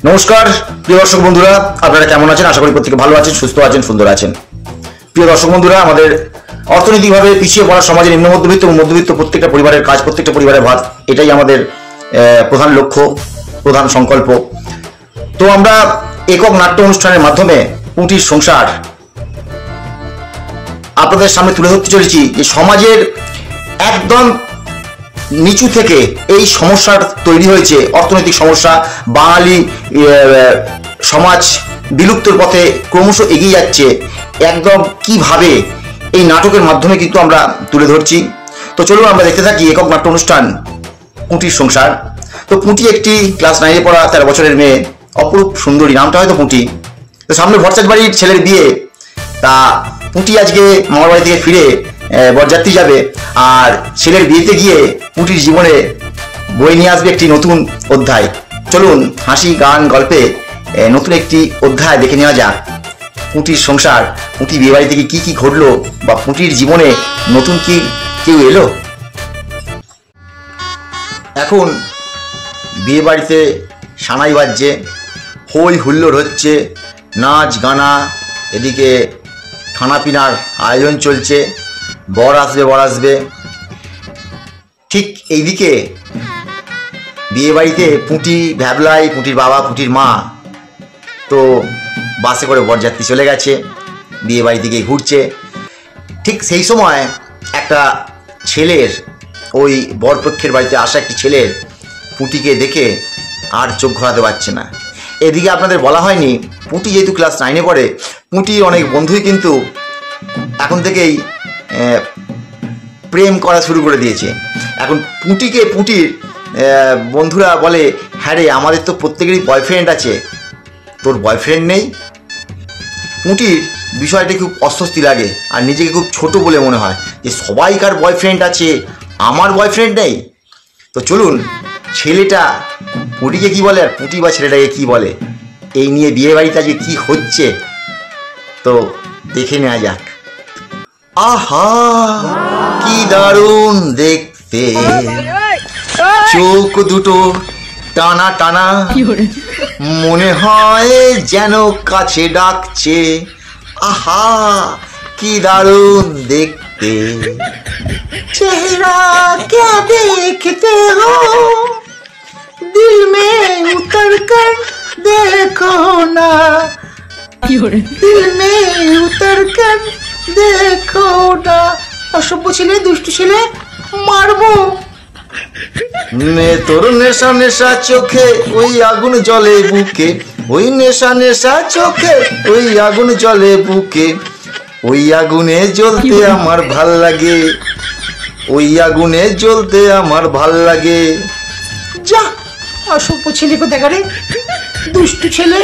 নমস্কার প্রিয় দর্শক বন্ধুরা, আপনারা কেমন আছেন? আশা করি প্রত্যেকে ভালো আছেন, সুস্থ আছেন, সুন্দর আছেন। প্রিয় দর্শক বন্ধুরা, আমাদের অর্থনৈতিকভাবে পিছিয়ে পড়া সমাজের নিম্ন মধ্যবিত্ত এবং মধ্যবিত্ত প্রত্যেকটা পরিবারের কাজ, প্রত্যেকটা পরিবারের ভাত, এটাই আমাদের প্রধান লক্ষ্য, প্রধান সংকল্প। তো আমরা একক নাট্য অনুষ্ঠানের মাধ্যমে পুঁটির সংসার আপনাদের সামনে তুলে ধরতে চলেছি যে সমাজের একদম নিচু থেকে এই সমস্যার তৈরি হয়েছে, অর্থনৈতিক সমস্যা। বাঙালি সমাজ বিলুপ্তর পথে ক্রমশ এগিয়ে যাচ্ছে, একদম কিভাবে এই নাটকের মাধ্যমে কিন্তু আমরা তুলে ধরছি। তো চলুন আমরা দেখতে থাকি একক নাট্য অনুষ্ঠান পুঁটির সংসার। তো পুঁটি একটি ক্লাস 9-এ পড়া 13 বছরের মেয়ে, অপরূপ সুন্দরী, নামটা হয়তো পুঁটি। তো সামনে ভরচাজ বাড়ির ছেলের বিয়ে, তা পুঁটি আজকে মামার বাড়ি থেকে ফিরে বরযাত্রী যাবে, আর ছেলের বিয়েতে গিয়ে পুঁটির জীবনে বয়ে নিয়ে আসবে একটি নতুন অধ্যায়। চলুন হাসি গান গল্পে নতুন একটি অধ্যায় দেখে নেওয়া যাক। পুঁটির সংসার, পুঁটি বিয়ে বাড়ি থেকে কি কি ঘটলো, বা পুঁটির জীবনে নতুন কি কেউ এলো। এখন বিয়ে বাড়িতে সানাই বাজছে, হই হুল্লোড় হচ্ছে, নাচ গানা, এদিকে খানা পিনার আয়োজন চলছে, বর আসবে। ঠিক এইদিকে বিয়ে বাড়িতে পুঁটি ভ্যাবলাই, পুঁটির বাবা, পুঁটির মা তো বাসে করে বরযাত্রী চলে গেছে, বিয়ে বাড়ি থেকে ঘুরছে। ঠিক সেই সময় একটা ছেলের, ওই বরপক্ষের বাড়িতে আসা একটি ছেলের পুঁটিকে দেখে আর চোখ ঘোরাতে পারছে না। এদিকে আপনাদের বলা হয়নি, পুঁটি যেহেতু ক্লাস 9-এ পড়ে, পুঁটির অনেক বন্ধুই কিন্তু এখন থেকেই প্রেম করা শুরু করে দিয়েছে। এখন পুঁটিকে পুঁটির বন্ধুরা বলে, হ্যাঁ রে, আমাদের তো প্রত্যেকেরই বয়ফ্রেন্ড আছে, তোর বয়ফ্রেন্ড নেই। পুঁটির বিষয়টা খুব অস্বস্তি লাগে, আর নিজেকে খুব ছোট বলে মনে হয় যে সবাইকার বয়ফ্রেন্ড আছে, আমার বয়ফ্রেন্ড নেই। তো চলুন ছেলেটা পুঁটিকে কি বলে, আর পুঁটি বা ছেলেটাকে কি বলে, এই নিয়ে বিয়ে বাড়িতে আজকে কি হচ্ছে তো দেখে নেওয়া যাক। আহা কি দারুণ দেখতে, চোখ দুটো টানা টানা, মনে হয় যেন কাছে ডাকছে। আহা কি দারুণ দেখতে, চেহারা क्या देखते हो, दिल में उतर कर देखो ना, दिल में उतर कर দেখো না। অসভ্য ছেলে, দুষ্টু ছেলে, মারবো। তোর নেশা নেশা চোখে ওই আগুন জ্বলে বুকে, ওই নেশা নেশা চোখে ওই আগুন জ্বলে বুকে, ওই আগুনে জ্বলতে আমার ভাল লাগে, ওই আগুনে জ্বলতে আমার ভাল লাগে। যা অসভ্য ছেলে কোথাকার, দুষ্টু ছেলে,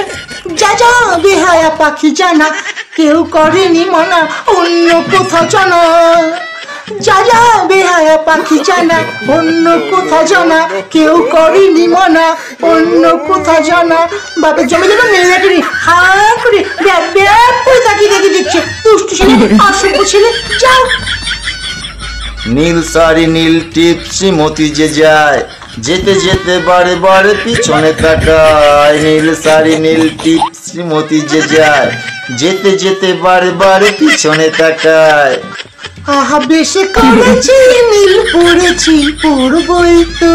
যা যা বেহায়া পাখি, জানা কেউ করেনি মানা, অন্য কোথাও জানা, যা যা বেহায়া পাখি, জানা অন্য কোথাও জানা, কেউ করেনি মানা, অন্য কোথাও জানা। বাপের জমি যেন মেয়ে করে হা করে ব্যাপ করে তাকিয়ে দেখে দিচ্ছে। দুষ্টু ছেলে, অসভ্য ছেলে, যাও। নীল শাড়ি নীল টিপসি মতি যে যায়, যেতে যেতে বারে বারে পিছনে তাকায়। নীল শাড়ি নীল টিপসি মতি যে যায়, যেতে যেতে বারে বারে পিছনে তাকায়। আহা বেশে করেছি নীল পড়েছি পড়বই তো,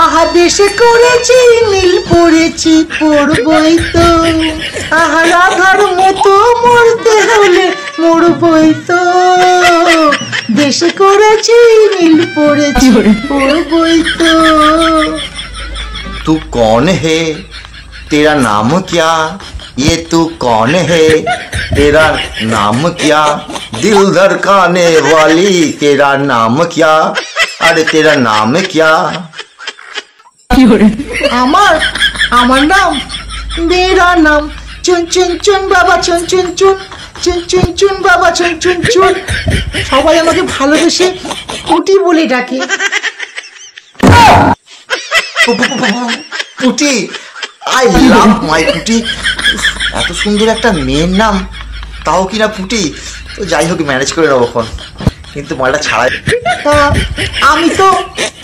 আহা বেশে করেছি নীল পড়েছি পড়বই তো, আহা রাধার মতো মরতে হলে মরবই তো, বেশে করেছি নীল পড়েছি পড়বই তো। তু কौन है, तेरा नाम क्या, ये तू कौन है, तेरा नाम क्या, दिल धड़काने वाली तेरा नाम क्या, अरे तेरा नाम क्या। আমার নাম, মেরা নাম চুন চুন চুন বাবা, চুন চুন চুন, চুন চুন চুন বাবা, চুন চুন চুন। সবাই আমাকে ভালোবেসে পুঁটি বলে ডাকে। পুঁটি, আই লাভ মাই পুঁটি। এত সুন্দর একটা মেয়ের নাম, তাও কিনা পুঁটি। তো যাই হোক, ম্যানেজ করে নেবো এখন, কিন্তু মালটা ছাড়াই। আমি তো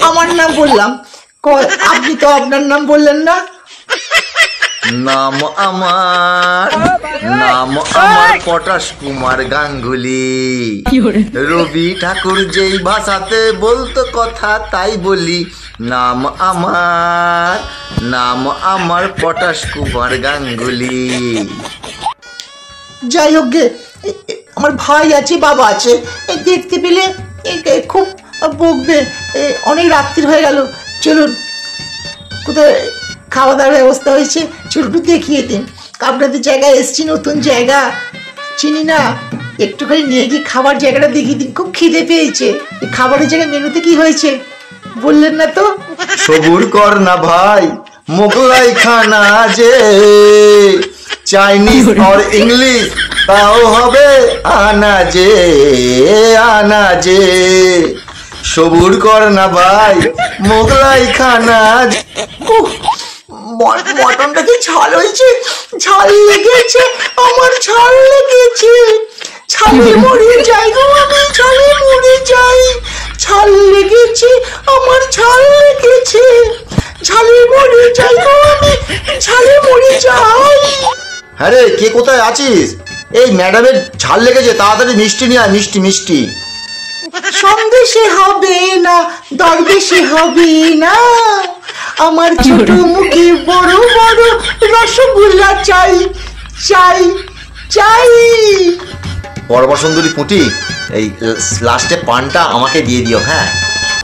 আমার নাম বললাম, আপনি তো আপনার নাম বললেন না। নাম আমার নাম আমার পটাশ কুমার গাঙ্গুলি। রবি ঠাকুর যেই ভাষাতে বলতো কথা তাই বলি। নাম আমার পটাশ কুমার গাঙ্গুলি। যাই হোক গে, আমার ভাই আছে, বাবা আছে, দেখতে পেলে খুব বকবে। অনেক রাত্রি হয়ে গেল, চলুন কোথায় খাওয়া দাওয়ার ব্যবস্থা হয়েছে চলুন একটু দেখিয়ে দিন। আপনাদের জায়গায় এসছি, নতুন জায়গা চিনি না, একটুখানি নিয়ে গিয়ে খাবার জায়গাটা দেখিয়ে দিন। খুব খিদে পেয়েছে। এই খাবারের জায়গায় মেনুতে কি হয়েছে বললেন না তো? সবুর কর না ভাই, মোগলাই খানা যে চাইনিজ আর ইংলিশ তাও হবে আনা যে। সবুর কর না ভাই, মোগলাই খানা। মটনটা কি ঝাল হয়েছে? ঝাল লেগেছে, আমার ঝাল লেগেছে। ঝালে মরে যাই গো আমি, ঝালে মরে যাই। ঝাল লেগেছে, আমার ঝাল লেগেছে। ঝালে মরে যাই গো আমি, ঝালে মরে যাই। হ্যাঁ রে, কে কোথায় আছিস? এই ম্যাডামের ঝাল লেগেছে, তাড়াতাড়ি মিষ্টি নিয়ে আয়, মিষ্টি। সন্দেশে হবে না, দরবেশে হবে না, আমার ছোট মুখে বড় বড় রসগোল্লা চাই চাই চাই। পরমা সুন্দরী পুঁটি, এই লাস্টে পানটা আমাকে দিয়ে দিও। হ্যাঁ,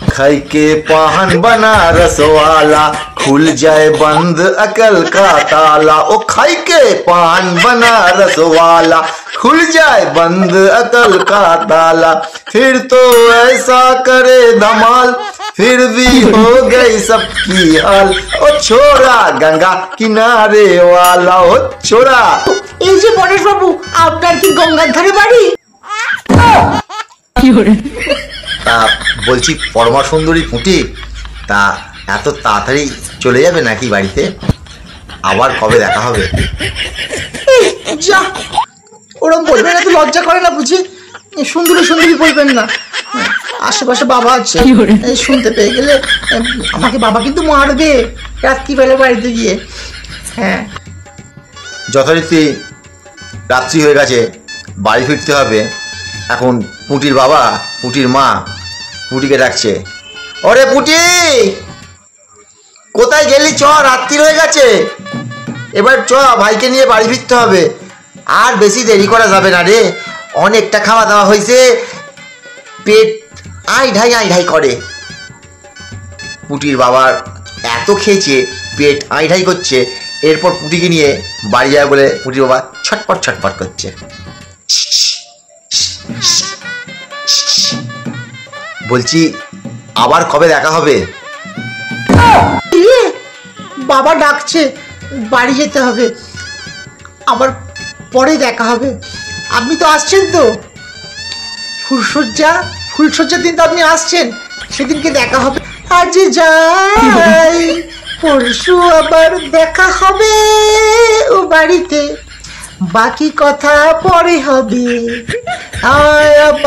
खाई के पान बनारस वाला खुल जाए बंद अकल का ताला। ओ खाई के पान बनारस वाला खुल जाए बंद अकल का ताला। फिर तो ऐसा करे धमाल, फिर भी हो गई सबकी हाल। ओ छोरा गंगा किनारे वाला, ओ छोरा। এই যে পরেশ বাবু, আপনার কি গঙ্গার ধারে বাড়ি? তা বলছি পরমা সুন্দরী পুঁটি, তা এত তাড়াতাড়ি চলে যাবে নাকি বাড়িতে? আবার কবে দেখা হবে? যা, ওরম বলবেন না তো, লজ্জা করে না বুঝি? সুন্দরী সুন্দরী বলবেন না, আশেপাশে বাবা আছে, শুনতে পেয়ে গেলে আমাকে বাবা কিন্তু মারবে রাত্রিবেলা বাড়িতে গিয়ে। হ্যাঁ, যথারীতি রাত্রি হয়ে গেছে, বাড়ি ফিরতে হবে। এখন পুঁটির বাবা, পুঁটির মা পুঁটিকে ডাকছে, ওরে পুঁটি কোথায় গেলি? চ, রাত্রি হয়ে গেছে, এবার চ, ভাইকে নিয়ে বাড়ি ফিরতে হবে। আর বেশি দেরি করা যাবে না রে, অনেকটা খাওয়া দাওয়া হয়েছে, পেট আই ঢাই করে। পুঁটির বাবার এত খেয়েছে, পেট আই ঢাই করছে। এরপর পুঁটিকে নিয়ে বাড়ি যাবে বলে পুঁটির বাবা ছটপট করছে। বলছি আবার কবে দেখা হবে? বাবা ডাকছে, বাড়ি যেতে হবে, আবার পরে দেখা হবে। আপনি তো আসছেন তো, ফুলসজ্জার দিন তো আপনি আসছেন, সেদিনকে দেখা হবে। আজ যাই, পরশু আবার দেখা হবে ও বাড়িতে। বাকি কথা পরে হবে,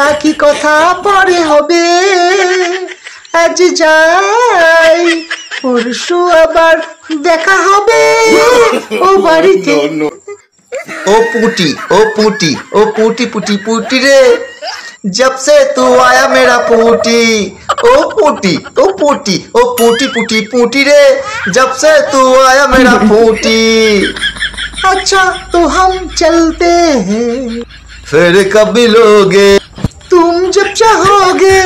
বাকি কথা পরে হবে। আজ যাই, পরশু আবার দেখা হবে ও বাড়িতে। ओ पूटी रे, जब से तू आया मेरा पूटी। ओ पूटी रे, जब से तू आया मेरा पूटी। अच्छा तो हम चलते हैं, फिर कब मिलोगे? तुम जब चाहोगे।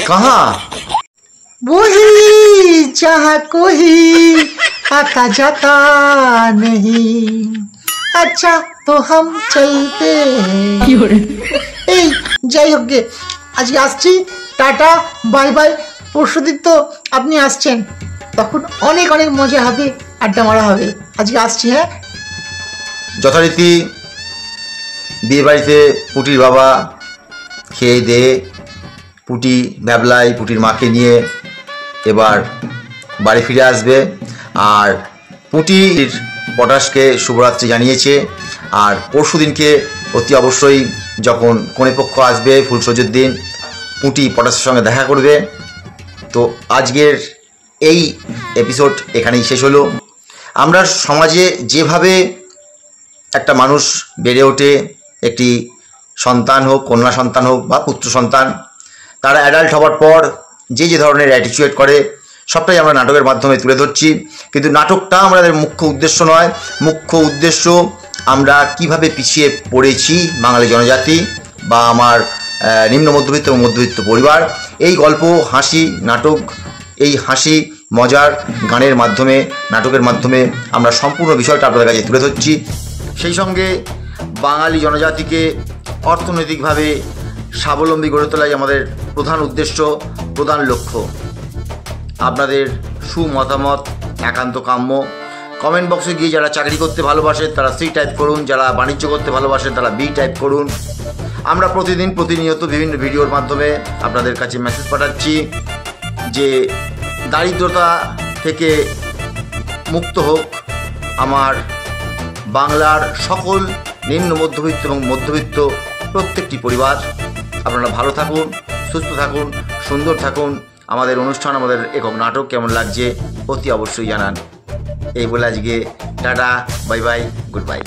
कहाँ? वही जहाँ कोई आता जाता नहीं। अच्छा तो हम चलते हैं। এই যাই হোক গে, আজকে আসছি, টাটা বাই বাই। পরশুদিন তো আপনি আসছেন, তখন অনেক অনেক মজা হবে, আড্ডা মারা হবে। আজকে আসছি। হ্যাঁ, যথারীতি বিয়ে বাড়িতে পুটির বাবা খেয়ে দিয়ে পুটি ব্যাবলাই পুটির মাকে নিয়ে এবার বাড়ি ফিরে আসবে। আর পুটির পটাশকে শুভরাত্রি জানিয়েছে। আর পরশু দিনকে অতি অবশ্যই যখন কনেপক্ষ আসবে ফুলসজ্জার দিন, পুটি পটাশের সঙ্গে দেখা করবে। তো আজকের এই এপিসোড এখানেই শেষ হলো। আমরা সমাজে যেভাবে একটা মানুষ বেড়ে ওঠে, একটি সন্তান হোক, কন্যা সন্তান হোক বা পুত্র সন্তান, তারা অ্যাডাল্ট হওয়ার পর যে যে ধরনের অ্যাটিটিউড করে সবটাই আমরা নাটকের মাধ্যমে তুলে ধরছি। কিন্তু নাটকটা আমাদের মুখ্য উদ্দেশ্য নয়। মুখ্য উদ্দেশ্য আমরা কিভাবে পিছিয়ে পড়েছি বাঙালি জনজাতি বা আমার নিম্ন মধ্যবিত্ত এবং মধ্যবিত্ত পরিবার। এই গল্প, হাসি, নাটক, এই হাসি মজার গানের মাধ্যমে, নাটকের মাধ্যমে আমরা সম্পূর্ণ বিষয়টা আপনাদের কাছে তুলে ধরছি। সেই সঙ্গে বাঙালি জনজাতিকে অর্থনৈতিকভাবে স্বাবলম্বী গড়ে তোলাই আমাদের প্রধান উদ্দেশ্য, প্রধান লক্ষ্য। আপনাদের সুমতামত একান্ত কাম্য। কমেন্ট বক্সে গিয়ে যারা চাকরি করতে ভালোবাসেন তারা সি টাইপ করুন, যারা বাণিজ্য করতে ভালোবাসেন তারা বি টাইপ করুন। আমরা প্রতিনিয়ত বিভিন্ন ভিডিওর মাধ্যমে আপনাদের কাছে মেসেজ পাঠাচ্ছি যে দারিদ্রতা থেকে মুক্ত হোক আমার বাংলার সকল নিম্ন মধ্যবিত্ত এবং মধ্যবিত্ত প্রত্যেকটি পরিবার। আপনারা ভালো থাকুন, সুস্থ থাকুন, সুন্দর থাকুন। আমাদের অনুষ্ঠান, আমাদের একক নাটক কেমন লাগছে অতি অবশ্যই জানান। এই বলে আজকে tata, bye bye, good bye.